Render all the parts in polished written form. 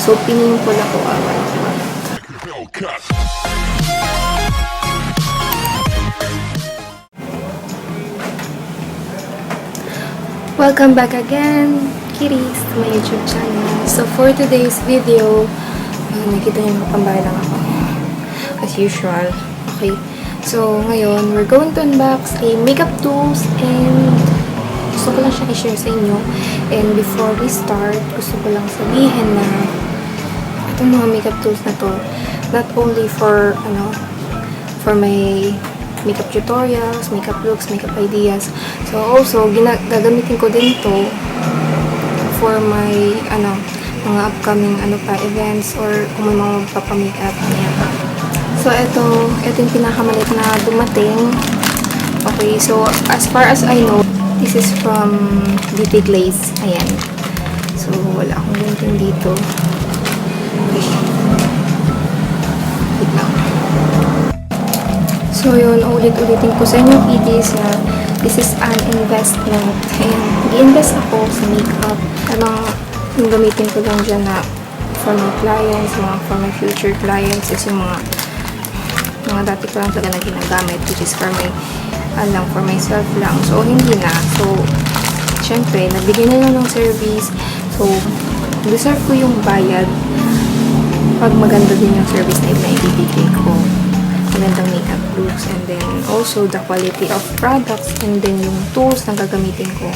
So, pinimple ako agad. Welcome back again, Kitties, to my YouTube channel. So, for today's video, nakita niyo nakapambay lang ako. As usual. Okay. So, ngayon, we're going to unbox a makeup tools and gusto ko lang siya i-share sa inyo. And before we start, gusto ko lang sabihin na itong mga makeup tools na to, not only for, for my makeup tutorials, makeup looks, makeup ideas. So, also, gagamitin ko din to for my, mga upcoming, events or kung may mga magpapamakeup niya. So, ito yung pinakamalit na dumating. Okay, so, as far as I know, this is from Beauty Glaze. Ayan. So, wala akong gunting dito. Okay. Wait lang. So, yun, ulit-ulitin ko sa inyo, Kitties, na this is an investment. Ayan, i-invest ako sa makeup. Yung gamitin ko lang dyan na for my clients, for my future clients, is yung mga dati ko lang talaga na ginagamit, which is for my, for myself lang. So, hindi na. So, syempre, nabigyan na lang ng service. So, deserve ko yung bayad pag maganda din yung service na ibibigay ko. Magandang makeup looks, and then also the quality of products, and then yung tools na gagamitin ko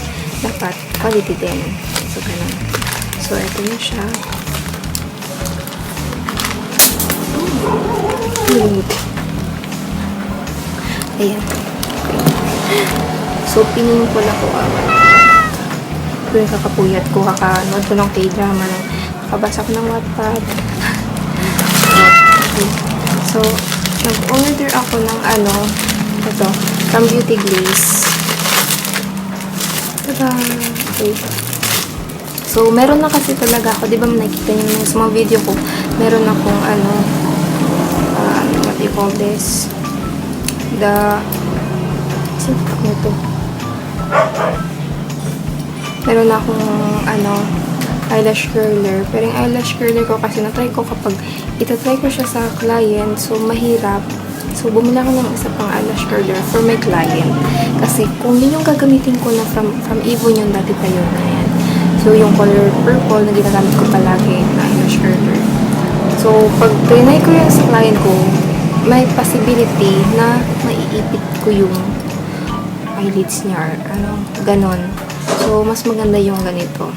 dapat quality din. So, ganun. So, ito na siya. Ayan. Okay. So, pinimple ako agad. Ito yung kakapuyat ko, kakanood ko ng K-drama, kakabasa ko ng Wattpad. Okay. So, nag-order ako ng ito, from Beauty Glaze. Tada! Okay. So, meron na kasi talaga ako, di ba nakikita nyo sa mga video ko, meron akong what do you call this? Meron akong, eyelash curler. Pero yung eyelash curler ko kasi na-try ko kapag itatry ko siya sa client, so mahirap. So, bumili ako ng isa pang eyelash curler for my client. Kasi kung yun yung gagamitin ko na from Avon yung dati pa yun. Ayan. So, yung color purple na ginagamit ko palagi na eyelash curler. So, pag trinay ko yung sa client ko, may possibility na maiipit ko yung eyelids niya or ganon. So, mas maganda yung ganito.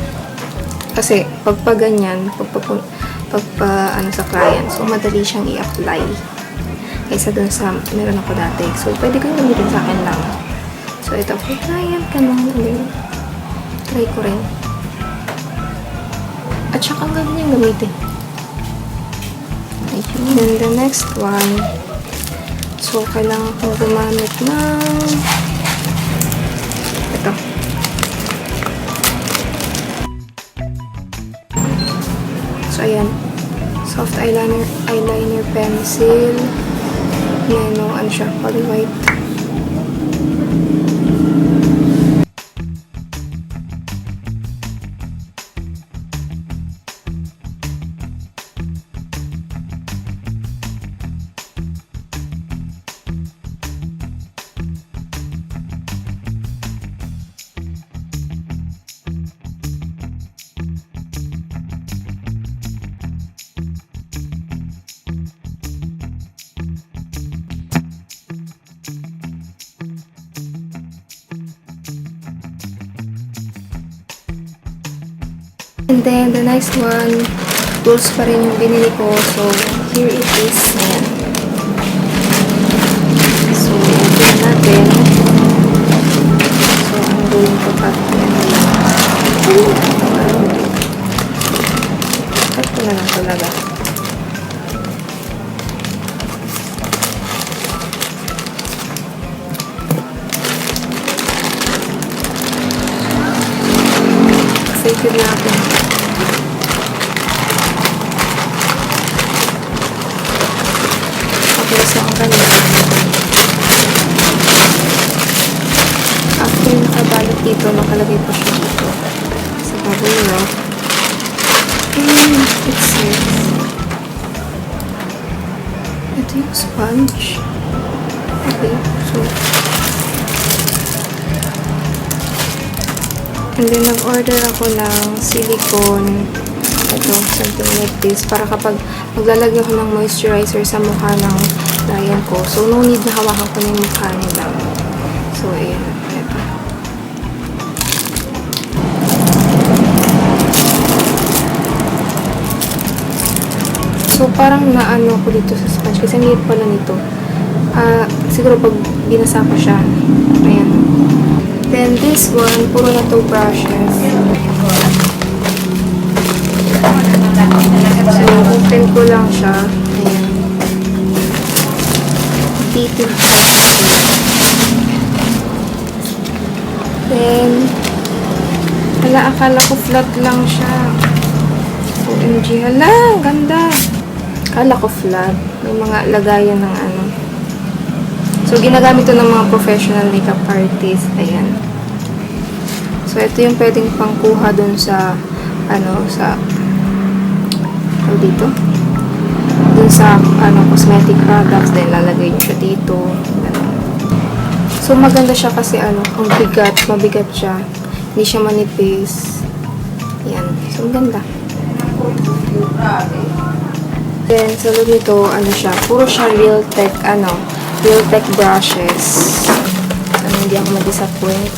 Kasi, pagpa ganyan, sa client, so, madali siyang i-apply. Kaysa dun sa, meron ako dati. So, pwede ko yung gamitin sa akin lang. So, ito, for client, try ko rin. At saka, ang ganda yung gamitin. And then, the next one, so, kailangan kong gumamit ng ito. So, ayan. Soft eyeliner pencil. Yan, siya, color white. And then, the next one, tools pa rin yung binili ko. So, here it is. Ayan. So, open natin. So, I'm going to cut cut ko na lang talaga. Excited na ako. Okay, so ang ganda. After nakabalot dito, nakalagay po siya dito sa bubble wrap. It says, ito yung sponge. Okay, so, and then nag-order ako ng silicone. Ito, something like this. Para kapag maglalagay ako ng moisturizer sa mukha ng client ko. So, no need na hawakan ko na yung mukha nila. So, ayan. Ito. So, parang naano ko dito sa sponge. Kasi ang liit pala nito. Siguro pag binasa ko siya. Ayan. Then, this one, puro na to brushes. So, open ko lang siya. Ayan. Dito. Then, akala ko flat lang siya. OMG, hala, ganda. Akala ko flat. May mga lagayan ng ano. So, ginagamit ito ng mga professional makeup artist. Ayan. So, ito yung pwedeng pangkuha dun sa, ano, sa, dito. Dun sa, ano, cosmetic products. Then, lalagay nyo siya dito. Ano. So, maganda siya kasi, ano, ang bigat, mabigat siya. Hindi siya manipis. Ayan. So, maganda. Then, sa loob nito, ano siya, puro siya real tech, ano, real tech brushes. Ano, hindi ako ma-disappoint.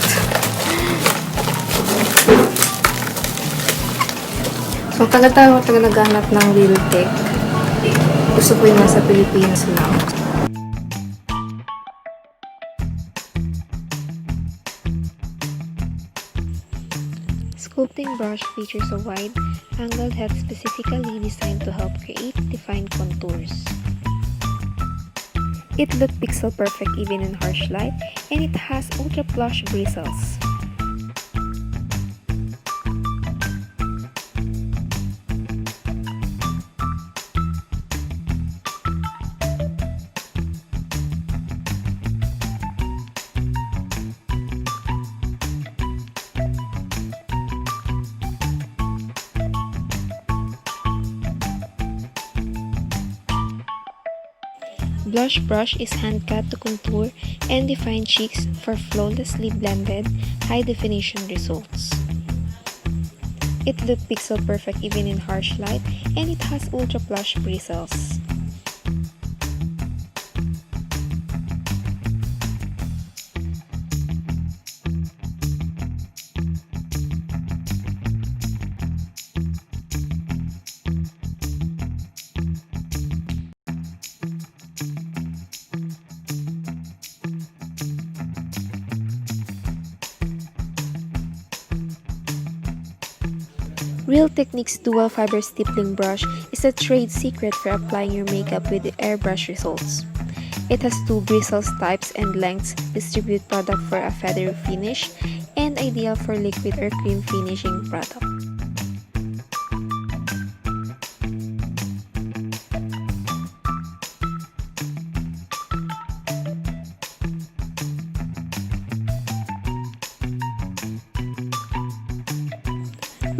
So, taga naghahanap ng real tech. Gusto ko yung nasa Pilipinas lang. Sculpting brush features a wide angled head specifically designed to help create defined contours. It looks pixel perfect even in harsh light, and it has ultra plush bristles. Blush brush is hand-cut to contour and define cheeks for flawlessly blended, high-definition results. It looks pixel perfect even in harsh light, and it has ultra plush bristles. Real Techniques Dual Fiber Stippling Brush is a trade secret for applying your makeup with airbrush results. It has two bristles types and lengths, distribute product for a feathery finish, and ideal for liquid or cream finishing product.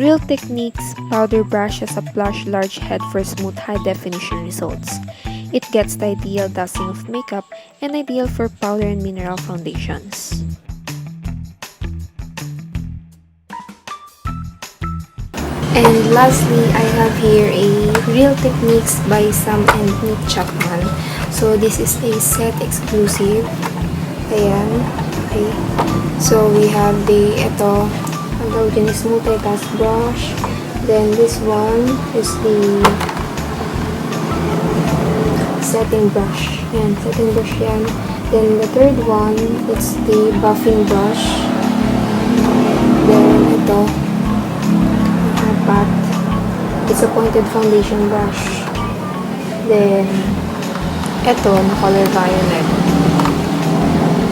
Real Techniques powder brush has a plush large head for smooth high-definition results. It gets the ideal dusting of makeup and ideal for powder and mineral foundations. And lastly, I have here a Real Techniques by Sam and Nick Chapman. So this is a set exclusive. Ayan. Okay. So we have the smooth cast brush. Then this one is the setting brush. Ayan, setting brush yan. Then the third one is the buffing brush. Then ito, apat. It's a pointed foundation brush. Then ito, na color violet.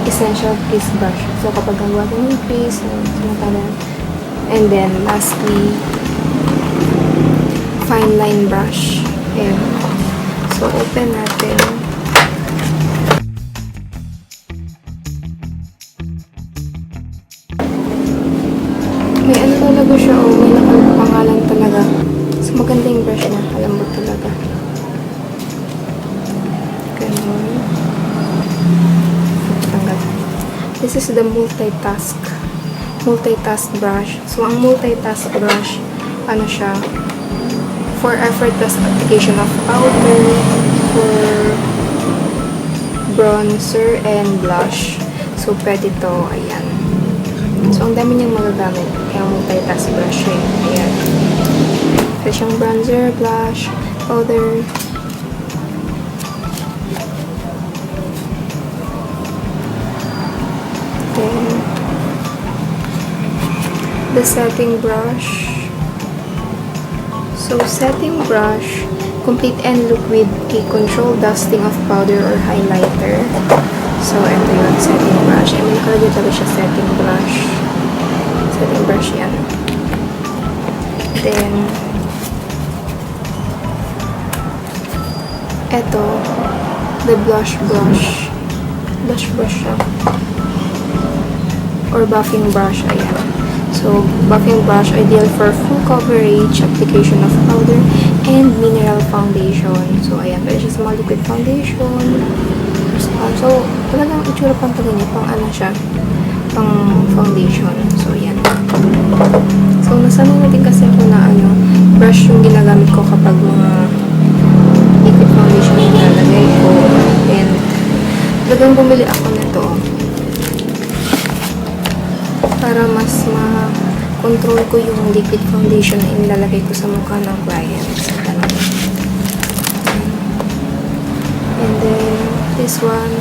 Essential crease brush. So kapag gagawa ko ng crease, and then lastly, fine line brush. Ayan. So open natin. May ano talaga siya, may nakapangalan talaga. So niya. Malambot talaga. Ganun. Tanggal. This is the multitask brush. So, ang multitask brush, ano siya, for effortless application of powder, for bronzer, and blush. So, pwede to. Ayan. So, ang dami niyang magagamit. Kaya multitask brush eh. Ayan. Pwede siyang bronzer, blush, powder. Then, the setting brush. So, setting brush, complete and look with a controlled dusting of powder or highlighter. So, ito yung setting brush. I mean, nakalagay talaga siya setting brush. Setting brush yan. Then, ito, the blush brush. Blush brush siya. Or buffing brush, ayan. So, buffing brush, ideal for full coverage, application of powder, and mineral foundation. So, ayan, pwede siya sa mga liquid foundation. So, talagang itsura pang taga niya, pang ano siya, pang foundation. So, ayan. So, nasanay natin kasi ako na ano, brush yung ginagamit ko kapag mga liquid foundation yung nilalagay ko. And, talagang bumili ako nito para mas ma-control ko yung liquid foundation na inilalagay ko sa mukha ng clients. And then, this one.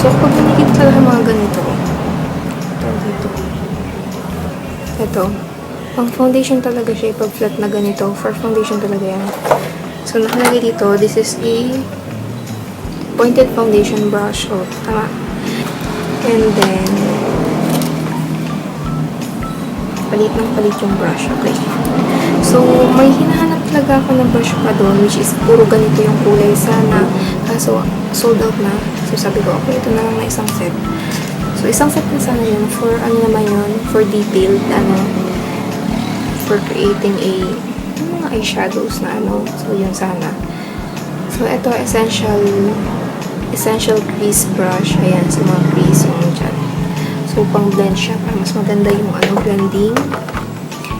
So, pag nanikit talaga mga ganito, ito, pang foundation talaga siya, pag flat na ganito, for foundation talaga yan. So, nakalagay dito, this is a pointed foundation brush. Oh, tama. And then, palit ng palit yung brush. Okay. So, may hinahanap talaga ako ng brush pa doon, which is puro ganito yung kulay sana. Kaso, sold out na. So, sabi ko, okay, ito na lang na isang set. So, isang set na sana yun. For, ano naman yun? For detailed, ano, for creating mga eyeshadows na ano. So, yun sana. So, ito, essential crease brush. Ayan, sa mga crease yung dyan. So, pang blend siya para mas maganda yung ano, blending.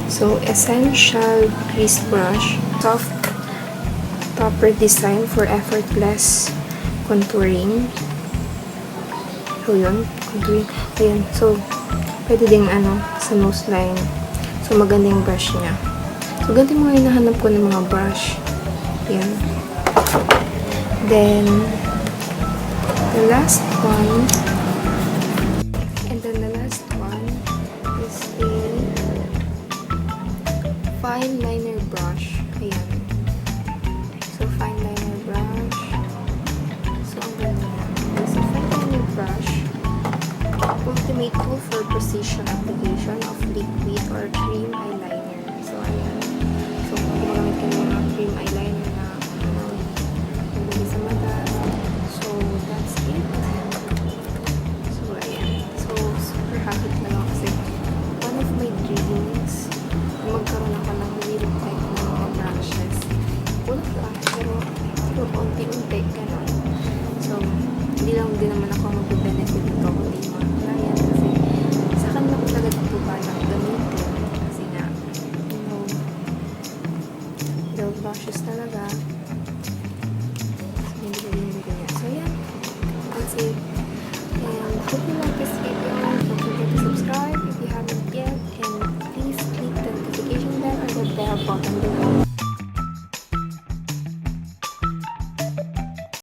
So, essential crease brush. Soft topper design for effortless contouring. So, yun. Contouring. Ayan. So, pwede ding ano, sa nose line. So, maganda yung brush niya. So, ganito yung mga hinahanap ko ng mga brush. Ayan. Then, the last one, and then the last one is a fine liner brush. Ayan. So, fine liner brush. So, ang ganda na. So, fine liner brush, ultimate tool for precision application of liquid or cream eyeliner. So, ayan. So, kung gumagamit ka ng mga cream eyeliner na nandali sa mata. So, that's it. So, ayan. So, super happy talaga kasi one of my dreams magkaroon ako ng real type ng mga brushes. Kulit lang, pero unti-unti gano'n. So, hindi naman ako mag-benefit nito kundi yung mga client kasi sa kanila ko talaga ito balak gamitin kasi nga, you know, real brushes talaga. So, hindi ganyan. So, yeah. That's it. And hope you like this video. Don't forget to subscribe if you haven't yet. And please click the notification bell or the bell button below